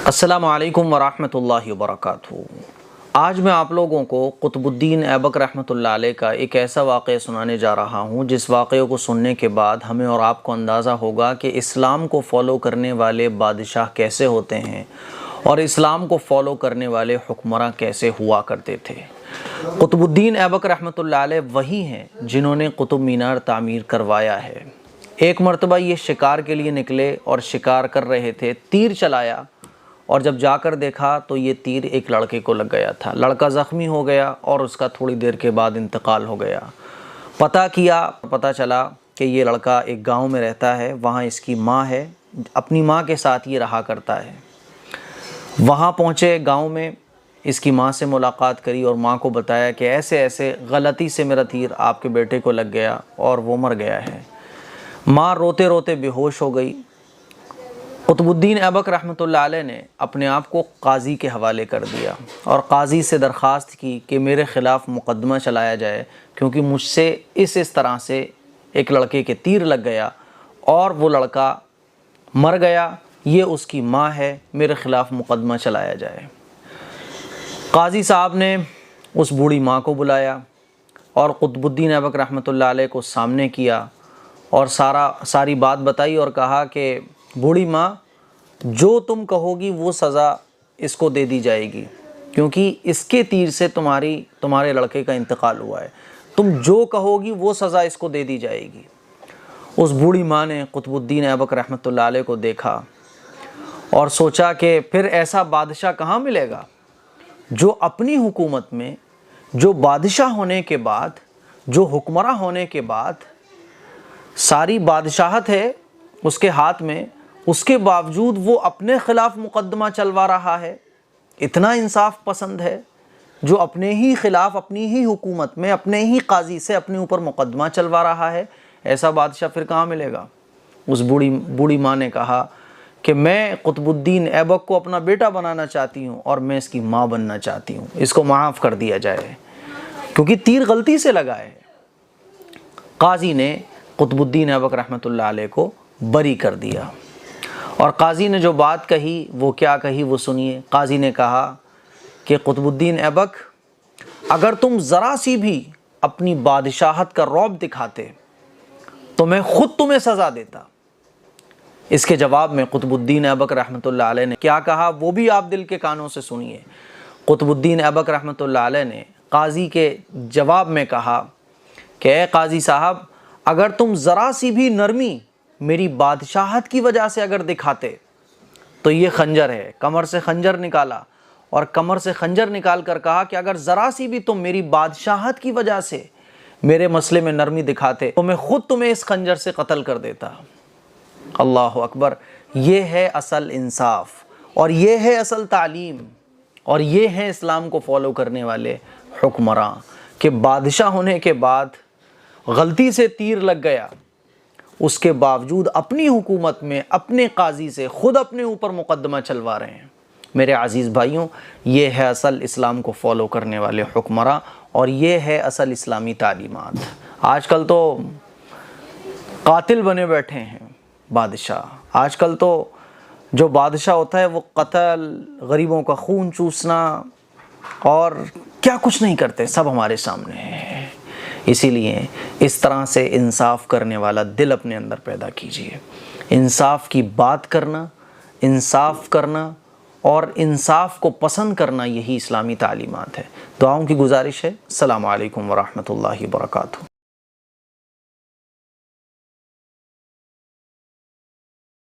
السلام علیکم ورحمۃ اللہ وبرکاتہ۔ آج میں آپ لوگوں کو قطب الدین ایبک رحمۃ اللہ علیہ کا ایک ایسا واقعہ سنانے جا رہا ہوں جس واقعے کو سننے کے بعد ہمیں اور آپ کو اندازہ ہوگا کہ اسلام کو فالو کرنے والے بادشاہ کیسے ہوتے ہیں اور اسلام کو فالو کرنے والے حکمراں کیسے ہوا کرتے تھے۔ قطب الدین ایبک رحمۃ اللہ علیہ وہی ہیں جنہوں نے قطب مینار تعمیر کروایا ہے۔ ایک مرتبہ یہ شکار کے لیے نکلے اور شکار کر رہے تھے، تیر چلایا اور جب جا کر دیکھا تو یہ تیر ایک لڑکے کو لگ گیا تھا۔ لڑکا زخمی ہو گیا اور اس کا تھوڑی دیر کے بعد انتقال ہو گیا۔ پتہ چلا کہ یہ لڑکا ایک گاؤں میں رہتا ہے، وہاں اس کی ماں ہے، اپنی ماں کے ساتھ یہ رہا کرتا ہے۔ وہاں پہنچے گاؤں میں، اس کی ماں سے ملاقات کری اور ماں کو بتایا کہ ایسے ایسے غلطی سے میرا تیر آپ کے بیٹے کو لگ گیا اور وہ مر گیا ہے۔ ماں روتے روتے بے ہوش ہو گئی۔ قطب الدین ایبک رحمۃ اللہ علیہ نے اپنے آپ کو قاضی کے حوالے کر دیا اور قاضی سے درخواست کی کہ میرے خلاف مقدمہ چلایا جائے، کیونکہ مجھ سے اس طرح سے ایک لڑکے کے تیر لگ گیا اور وہ لڑکا مر گیا، یہ اس کی ماں ہے، میرے خلاف مقدمہ چلایا جائے۔ قاضی صاحب نے اس بوڑھی ماں کو بلایا اور قطب الدین ایبک رحمۃ اللہ علیہ کو سامنے کیا اور ساری بات بتائی اور کہا کہ بوڑھی ماں، جو تم کہو گی وہ سزا اس کو دے دی جائے گی، کیونکہ اس کے تیر سے تمہارے لڑکے کا انتقال ہوا ہے، تم جو کہو گی وہ سزا اس کو دے دی جائے گی۔ اس بوڑھی ماں نے قطب الدین ایبک رحمۃ اللہ علیہ کو دیکھا اور سوچا کہ پھر ایسا بادشاہ کہاں ملے گا جو اپنی حکومت میں، جو بادشاہ ہونے کے بعد، جو حکمراں ہونے کے بعد ساری بادشاہت ہے اس کے ہاتھ میں، اس کے باوجود وہ اپنے خلاف مقدمہ چلوا رہا ہے۔ اتنا انصاف پسند ہے جو اپنے ہی خلاف، اپنی ہی حکومت میں، اپنے ہی قاضی سے اپنے اوپر مقدمہ چلوا رہا ہے، ایسا بادشاہ پھر کہاں ملے گا؟ اس بوڑھی ماں نے کہا کہ میں قطب الدین ایبک کو اپنا بیٹا بنانا چاہتی ہوں اور میں اس کی ماں بننا چاہتی ہوں، اس کو معاف کر دیا جائے کیونکہ تیر غلطی سے لگا ہے۔ قاضی نے قطب الدین ایبک رحمۃ اللہ علیہ کو بری کر دیا اور قاضی نے جو بات کہی وہ کیا کہی وہ سنیے۔ قاضی نے کہا کہ قطب الدین ایبک، اگر تم ذرا سی بھی اپنی بادشاہت کا رعب دکھاتے تو میں خود تمہیں سزا دیتا۔ اس کے جواب میں قطب الدین ایبک رحمۃ اللہ علیہ نے کیا کہا وہ بھی آپ دل کے کانوں سے سنیے۔ قطب الدین ایبک رحمۃ اللہ علیہ نے قاضی کے جواب میں کہا کہ اے قاضی صاحب، اگر تم ذرا سی بھی نرمی میری بادشاہت کی وجہ سے اگر دکھاتے تو یہ خنجر ہے۔ کمر سے خنجر نکالا اور کمر سے خنجر نکال کر کہا کہ اگر ذرا سی بھی تم میری بادشاہت کی وجہ سے میرے مسئلے میں نرمی دکھاتے تو میں خود تمہیں اس خنجر سے قتل کر دیتا۔ اللہ اکبر! یہ ہے اصل انصاف اور یہ ہے اصل تعلیم اور یہ ہے اسلام کو فالو کرنے والے حکمراں، کہ بادشاہ ہونے کے بعد غلطی سے تیر لگ گیا، اس کے باوجود اپنی حکومت میں اپنے قاضی سے خود اپنے اوپر مقدمہ چلوا رہے ہیں۔ میرے عزیز بھائیوں، یہ ہے اصل اسلام کو فالو کرنے والے حکمراں اور یہ ہے اصل اسلامی تعلیمات۔ آج کل تو قاتل بنے بیٹھے ہیں بادشاہ۔ آج کل تو جو بادشاہ ہوتا ہے وہ قتل، غریبوں کا خون چوسنا اور کیا کچھ نہیں کرتے، سب ہمارے سامنے ہے۔ اسی لیے اس طرح سے انصاف کرنے والا دل اپنے اندر پیدا کیجیے۔ انصاف کی بات کرنا، انصاف کرنا اور انصاف کو پسند کرنا، یہی اسلامی تعلیمات ہے۔ دعاؤں کی گزارش ہے۔ السلام علیکم ورحمۃ اللہ وبرکاتہ۔